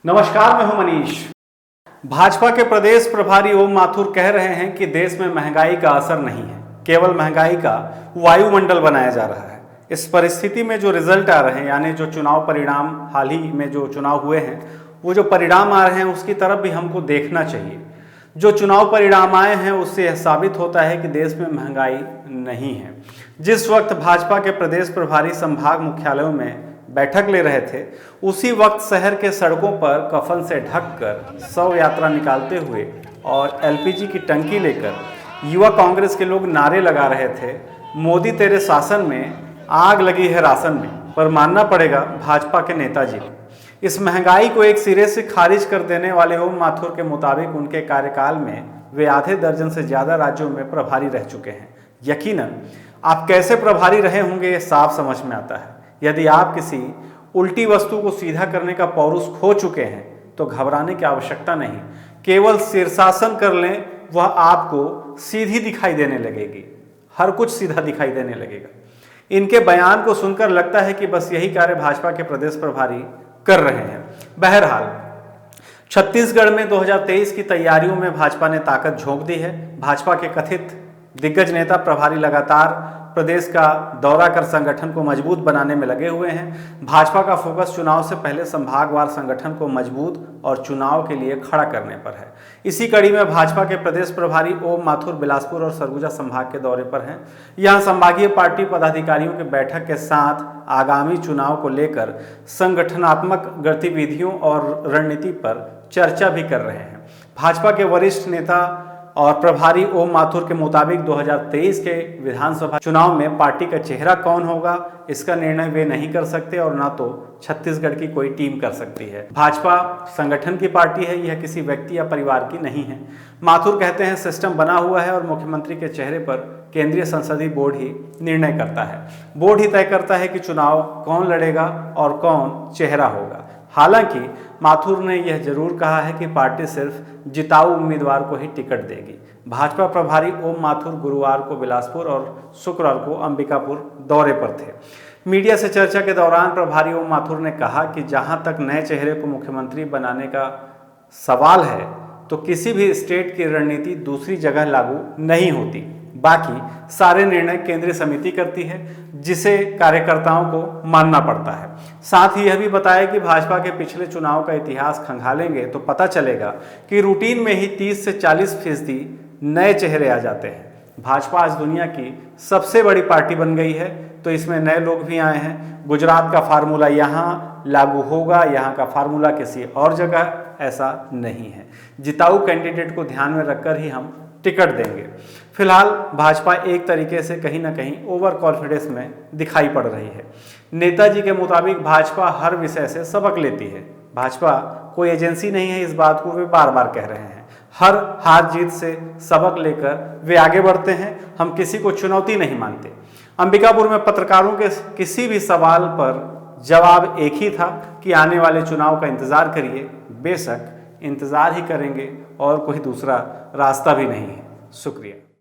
नमस्कार, मैं हूं मनीष। भाजपा के प्रदेश प्रभारी ओम माथुर कह रहे हैं कि देश में महंगाई का असर नहीं है, केवल महंगाई का वायुमंडल बनाया जा रहा है। इस परिस्थिति में जो रिजल्ट आ रहे हैं, यानी जो चुनाव परिणाम हाल ही में जो चुनाव हुए हैं, वो जो परिणाम आ रहे हैं उसकी तरफ भी हमको देखना चाहिए। जो चुनाव परिणाम आए हैं उससे यह साबित होता है कि देश में महंगाई नहीं है। जिस वक्त भाजपा के प्रदेश प्रभारी संभाग मुख्यालयों में बैठक ले रहे थे, उसी वक्त शहर के सड़कों पर कफन से ढककर शव यात्रा निकालते हुए और एलपीजी की टंकी लेकर युवा कांग्रेस के लोग नारे लगा रहे थे, मोदी तेरे शासन में आग लगी है राशन में। पर मानना पड़ेगा भाजपा के नेताजी को। इस महंगाई को एक सिरे से खारिज कर देने वाले ओम माथुर के मुताबिक उनके कार्यकाल में वे आधे दर्जन से ज्यादा राज्यों में प्रभारी रह चुके हैं। यकीनन आप कैसे प्रभारी रहे होंगे ये साफ समझ में आता है। यदि आप किसी उल्टी वस्तु को सीधा करने का पौरुष खो चुके हैं तो घबराने की आवश्यकता नहीं, केवल शीर्षासन कर लें, वह आपको सीधी दिखाई देने लगेगी, हर कुछ सीधा दिखाई देने लगेगा। इनके बयान को सुनकर लगता है कि बस यही कार्य भाजपा के प्रदेश प्रभारी कर रहे हैं। बहरहाल छत्तीसगढ़ में 2023 की तैयारियों में भाजपा ने ताकत झोंक दी है। भाजपा के कथित दिग्गज नेता प्रभारी लगातार प्रदेश का दौरा कर संगठन को मजबूत बनाने में लगे हुए हैं। भाजपा का फोकस चुनाव से पहले संभागवार संगठन को मजबूत और चुनाव के लिए खड़ा करने पर है। इसी कड़ी में भाजपा के प्रदेश प्रभारी ओम माथुर बिलासपुर और सरगुजा संभाग के दौरे पर हैं। यहां संभागीय पार्टी पदाधिकारियों की बैठक के साथ आगामी चुनाव को लेकर संगठनात्मक गतिविधियों और रणनीति पर चर्चा भी कर रहे हैं। भाजपा के वरिष्ठ नेता और प्रभारी ओम माथुर के मुताबिक 2023 के विधानसभा चुनाव में पार्टी का चेहरा कौन होगा, इसका निर्णय वे नहीं कर सकते और ना तो छत्तीसगढ़ की कोई टीम कर सकती है। भाजपा संगठन की पार्टी है, यह किसी व्यक्ति या परिवार की नहीं है। माथुर कहते हैं सिस्टम बना हुआ है और मुख्यमंत्री के चेहरे पर केंद्रीय संसदीय बोर्ड ही निर्णय करता है। बोर्ड ही तय करता है कि चुनाव कौन लड़ेगा और कौन चेहरा होगा। हालांकि माथुर ने यह जरूर कहा है कि पार्टी सिर्फ जिताऊ उम्मीदवार को ही टिकट देगी। भाजपा प्रभारी ओम माथुर गुरुवार को बिलासपुर और शुक्रवार को अंबिकापुर दौरे पर थे। मीडिया से चर्चा के दौरान प्रभारी ओम माथुर ने कहा कि जहां तक नए चेहरे को मुख्यमंत्री बनाने का सवाल है तो किसी भी स्टेट की रणनीति दूसरी जगह लागू नहीं होती। बाकी सारे निर्णय केंद्रीय समिति करती है, जिसे कार्यकर्ताओं को मानना पड़ता है। साथ ही यह भी बताया कि भाजपा के पिछले चुनाव का इतिहास खंगालेंगे तो पता चलेगा कि रूटीन में ही 30 से 40% नए चेहरे आ जाते हैं। भाजपा आज दुनिया की सबसे बड़ी पार्टी बन गई है, तो इसमें नए लोग भी आए हैं। गुजरात का फार्मूला यहाँ लागू होगा, यहाँ का फार्मूला किसी और जगह ऐसा नहीं है। जिताऊ कैंडिडेट को ध्यान में रखकर ही हम टिकट देंगे। फिलहाल भाजपा एक तरीके से कहीं ना कहीं ओवर कॉन्फिडेंस में दिखाई पड़ रही है। नेताजी के मुताबिक भाजपा हर विषय से सबक लेती है। भाजपा कोई एजेंसी नहीं है, इस बात को वे बार बार कह रहे हैं। हर हार जीत से सबक लेकर वे आगे बढ़ते हैं। हम किसी को चुनौती नहीं मानते। अंबिकापुर में पत्रकारों के किसी भी सवाल पर जवाब एक ही था कि आने वाले चुनाव का इंतजार करिए। बेशक इंतजार ही करेंगे और कोई दूसरा रास्ता भी नहीं है। शुक्रिया।